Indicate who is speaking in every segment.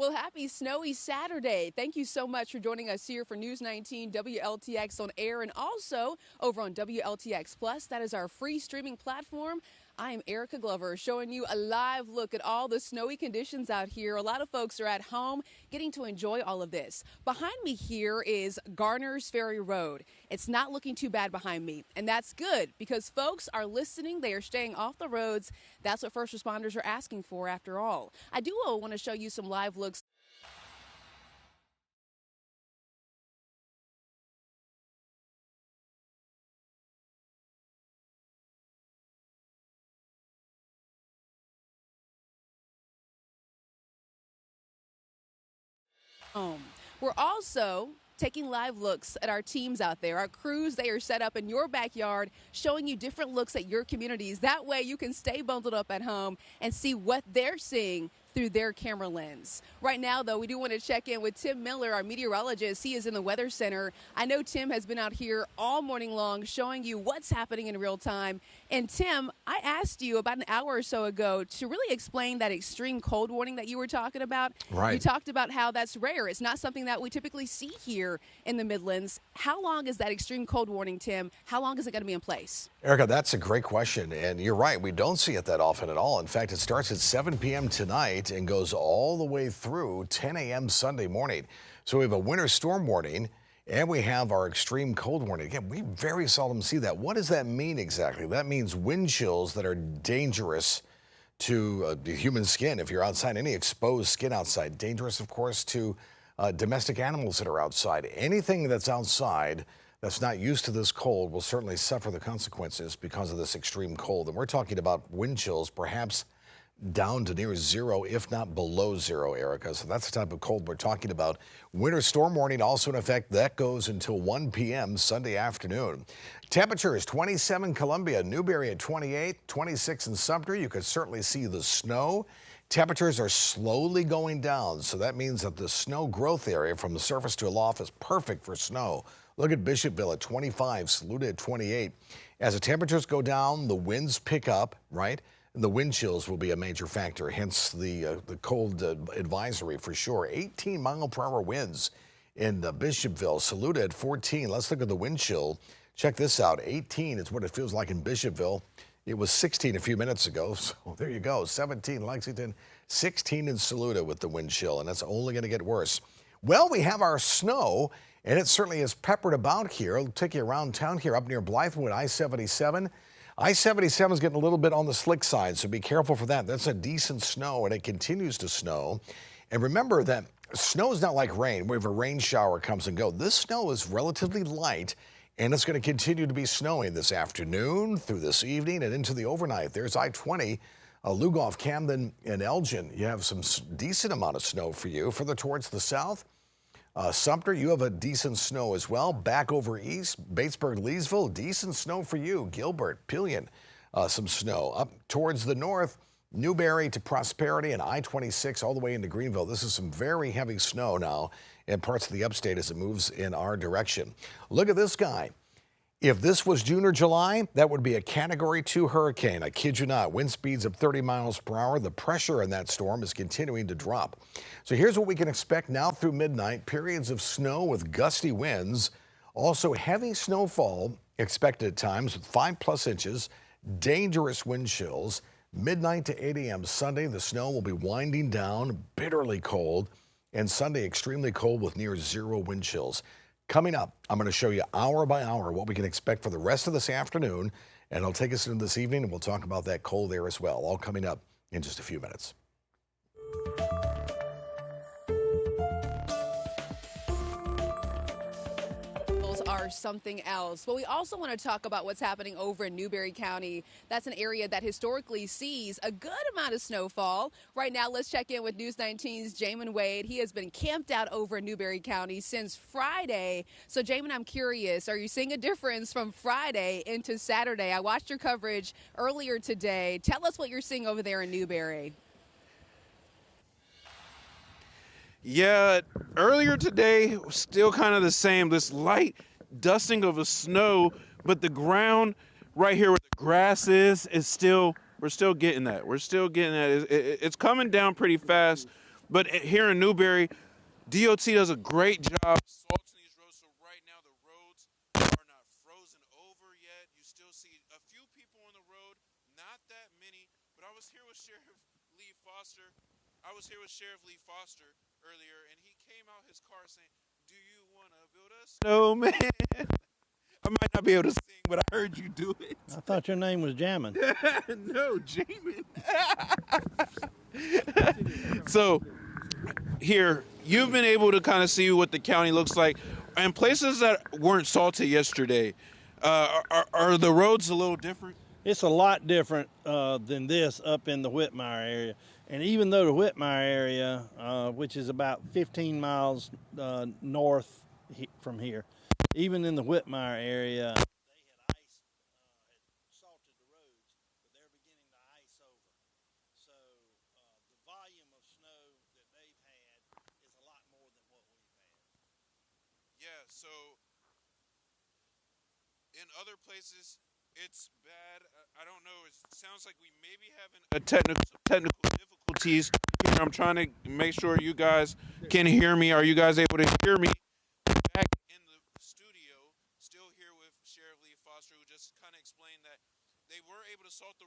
Speaker 1: Well, happy snowy Saturday. Thank you so much for joining us here for News 19 WLTX on air and also over on WLTX Plus. That is our free streaming platform. I am Erica Glover showing you a live look at all the snowy conditions out here. A lot of folks are at home getting to enjoy all of this. Behind me here is Garner's Ferry Road. It's not looking too bad behind me, and that's good because folks are listening. They are staying off the roads. That's what first responders are asking for after all. I do want to show you some live looks. We're also taking live looks at our teams out there, our crews. They are set up in your backyard, showing you different looks at your communities. That way you can stay bundled up at home and see what they're seeing through their camera lens. Right now, though, we do want to check in with Tim Miller, our meteorologist. He is in the Weather Center. I know Tim has been out here all morning long showing you what's happening in real time. And Tim, I asked you about an hour or so ago to really explain that extreme cold warning that you were talking about.
Speaker 2: Right.
Speaker 1: You talked about how that's rare. It's not something that we typically see here in the Midlands. How long is that extreme cold warning, Tim? How long is it going to be in place?
Speaker 2: Erica, that's a great question, and you're right. We don't see it that often at all. In fact, it starts at 7 p.m. tonight and goes all the way through 10 a.m. Sunday morning. So we have a winter storm warning, and we have our extreme cold warning. Again, we very seldom see that. What does that mean exactly? That means wind chills that are dangerous to the human skin. If you're outside, any exposed skin outside, dangerous, of course, to domestic animals that are outside. Anything that's outside that's not used to this cold will certainly suffer the consequences because of this extreme cold. And we're talking about wind chills, perhaps down to near zero, if not below zero, Erica. So that's the type of cold we're talking about. Winter storm warning also in effect. That goes until 1 p.m. Sunday afternoon. Temperature is 27 Columbia, Newberry at 28, 26 in Sumter. You can certainly see the snow. Temperatures are slowly going down, so that means that the snow growth area from the surface to aloft is perfect for snow. Look at Bishopville at 25, Saluda at 28. As the temperatures go down, the winds pick up, right? And the wind chills will be a major factor, hence the cold advisory for sure. 18-mile-per-hour winds in Bishopville, Saluda at 14. Let's look at the wind chill. Check this out. 18 is what it feels like in Bishopville. It was 16 a few minutes ago, so there you go. 17 Lexington, 16 in Saluda with the wind chill, and that's only going to get worse. Well, we have our snow, and it certainly is peppered about here. It'll take you around town here up near Blythewood, I-77. I-77 is getting a little bit on the slick side, so be careful for that. That's a decent snow, and it continues to snow. And remember that snow is not like rain, where if a rain shower comes and goes. This snow is relatively light, and it's going to continue to be snowing this afternoon, through this evening, and into the overnight. There's I-20, Lugoff, Camden, and Elgin. You have some decent amount of snow for you. Further towards the south, Sumter, you have a decent snow as well. Back over east, Batesburg, Leesville, decent snow for you. Gilbert, Pillion, some snow. Up towards the north, Newberry to Prosperity and I-26 all the way into Greenville. This is some very heavy snow now in parts of the upstate as it moves in our direction. Look at this guy. If this was June or July, that would be a Category 2 hurricane. I kid you not. Wind speeds of 30 miles per hour. The pressure in that storm is continuing to drop. So here's what we can expect now through midnight. Periods of snow with gusty winds. Also heavy snowfall expected at times with 5+ inches. Dangerous wind chills. Midnight to 8 a.m. Sunday, the snow will be winding down, bitterly cold. And Sunday, extremely cold with near zero wind chills. Coming up, I'm going to show you hour by hour what we can expect for the rest of this afternoon, and I'll take us into this evening, and we'll talk about that cold air as well, all coming up in just a few minutes.
Speaker 1: Are something else. But we also want to talk about what's happening over in Newberry County. That's an area that historically sees a good amount of snowfall. Right now, let's check in with News 19's Jamin Wade. He has been camped out over in Newberry County since Friday. So, Jamin, I'm curious, are you seeing a difference from Friday into Saturday? I watched your coverage earlier today. Tell us what you're seeing over there in Newberry.
Speaker 3: Yeah, earlier today, still kind of the same. This light dusting of the snow, but the ground right here where the grass is still, we're still getting that. We're still getting that. It's coming down pretty fast, But here in Newberry, DOT does a great job salting these roads. So right now the roads are not frozen over yet. You still see a few people on the road, not that many. But I was here with Sheriff Lee Foster. Earlier, and he came out his car saying, "Do you want to build a snowman?" I might not be able to sing, but I heard you do it.
Speaker 4: I thought your name was Jammin.
Speaker 3: No, Jamin. So here, you've been able to kind of see what the county looks like. And places that weren't salted yesterday, are the roads a little different?
Speaker 4: It's a lot different than this up in the Whitmire area. And even though the Whitmire area, which is about 15 miles north from here, even in the Whitmire area, they had salted the roads, but they're beginning to ice over. So the volume of snow that they've had is a lot more than what we've had.
Speaker 3: Yeah, so in other places, it's bad. I don't know. It sounds like we may be having a technical difficulties here. I'm trying to make sure you guys can hear me. Are you guys able to hear me? Back in the studio, still here with Sheriff Lee Foster, who just kind of explained that they were able to salt the.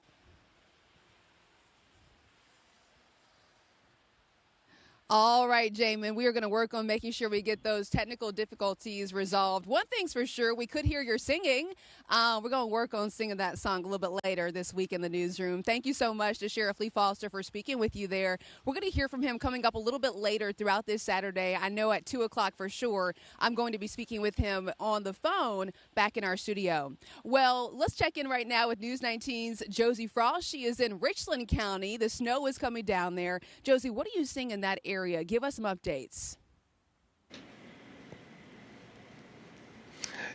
Speaker 1: All right, Jamin, we are going to work on making sure we get those technical difficulties resolved. One thing's for sure, we could hear your singing. We're going to work on singing that song a little bit later this week in the newsroom. Thank you so much to Sheriff Lee Foster for speaking with you there. We're going to hear from him coming up a little bit later throughout this Saturday. I know at 2 o'clock for sure, I'm going to be speaking with him on the phone back in our studio. Well, let's check in right now with News 19's Josie Frost. She is in Richland County. The snow is coming down there. Josie, what are you seeing in that area? Give us some updates.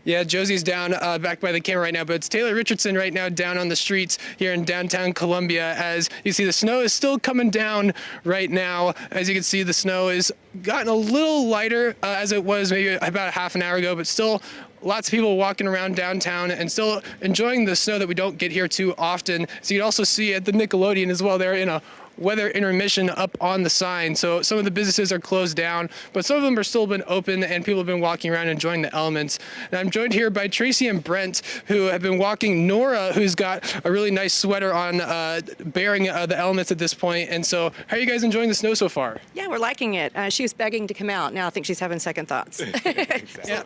Speaker 5: Yeah, Josie's down back by the camera right now, but it's Taylor Richardson right now down on the streets here in downtown Columbia. As you see, the snow is still coming down right now. As you can see, the snow has gotten a little lighter as it was maybe about half an hour ago, but still lots of people walking around downtown and still enjoying the snow that we don't get here too often. So you can also see at the Nickelodeon as well, they're in a weather intermission up on the sign. So some of the businesses are closed down, but some of them are still been open and people have been walking around enjoying the elements. And I'm joined here by Tracy and Brent, who have been walking. Nora, who's got a really nice sweater on, bearing the elements at this point. And so how are you guys enjoying the snow so far?
Speaker 6: Yeah, we're liking it. She was begging to come out. Now I think she's having second thoughts.
Speaker 5: Yeah.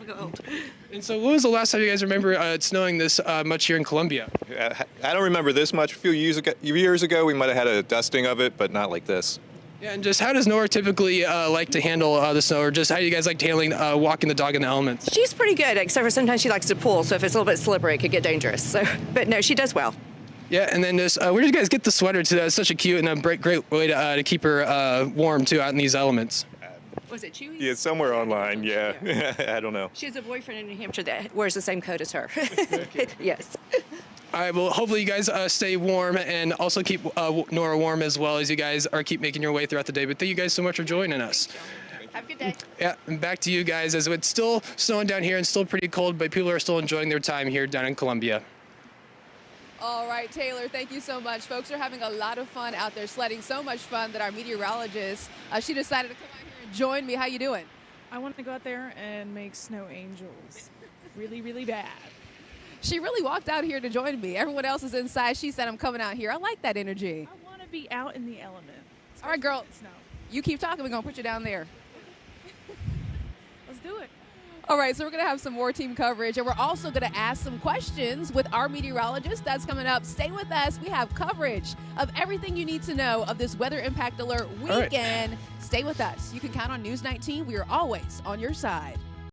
Speaker 5: And so when was the last time you guys remember it snowing this much here in Columbia?
Speaker 7: I don't remember this much. A few years ago, we might have had a dusting of it, but not like this.
Speaker 5: Yeah, and just how does Nora typically like to handle the snow, or just how do you guys like handling walking the dog in the elements?
Speaker 6: She's pretty good, except for sometimes she likes to pull, so if it's a little bit slippery, it could get dangerous. So, but no, she does well.
Speaker 5: Yeah, and then just where did you guys get the sweater to? That's such a cute and a great way to keep her warm too out in these elements.
Speaker 6: Was it Chewy?
Speaker 7: Yeah, somewhere online, yeah. I don't know.
Speaker 6: She has a boyfriend in New Hampshire that wears the same coat as her. Yes.
Speaker 5: All right, well, hopefully you guys stay warm and also keep Nora warm as well as you guys keep making your way throughout the day. But thank you guys so much for joining us.
Speaker 6: Have a good day.
Speaker 5: Yeah, and back to you guys, as it's still snowing down here and still pretty cold, but people are still enjoying their time here down in Columbia.
Speaker 1: All right, Taylor, thank you so much. Folks are having a lot of fun out there sledding, so much fun that our meteorologist, she decided to come out here and join me. How you doing?
Speaker 8: I want to go out there and make snow angels. Really, really bad.
Speaker 1: She really walked out here to join me. Everyone else is inside. She said, I'm coming out here. I like that energy.
Speaker 8: I want to be out in the element.
Speaker 1: All right, girl.
Speaker 8: Snow.
Speaker 1: You keep talking. We're going to put you down there.
Speaker 8: Let's do it.
Speaker 1: All right, so we're going to have some more team coverage, and we're also going to ask some questions with our meteorologist. That's coming up. Stay with us. We have coverage of everything you need to know of this Weather Impact Alert weekend. Stay with us. You can count on News 19. We are always on your side.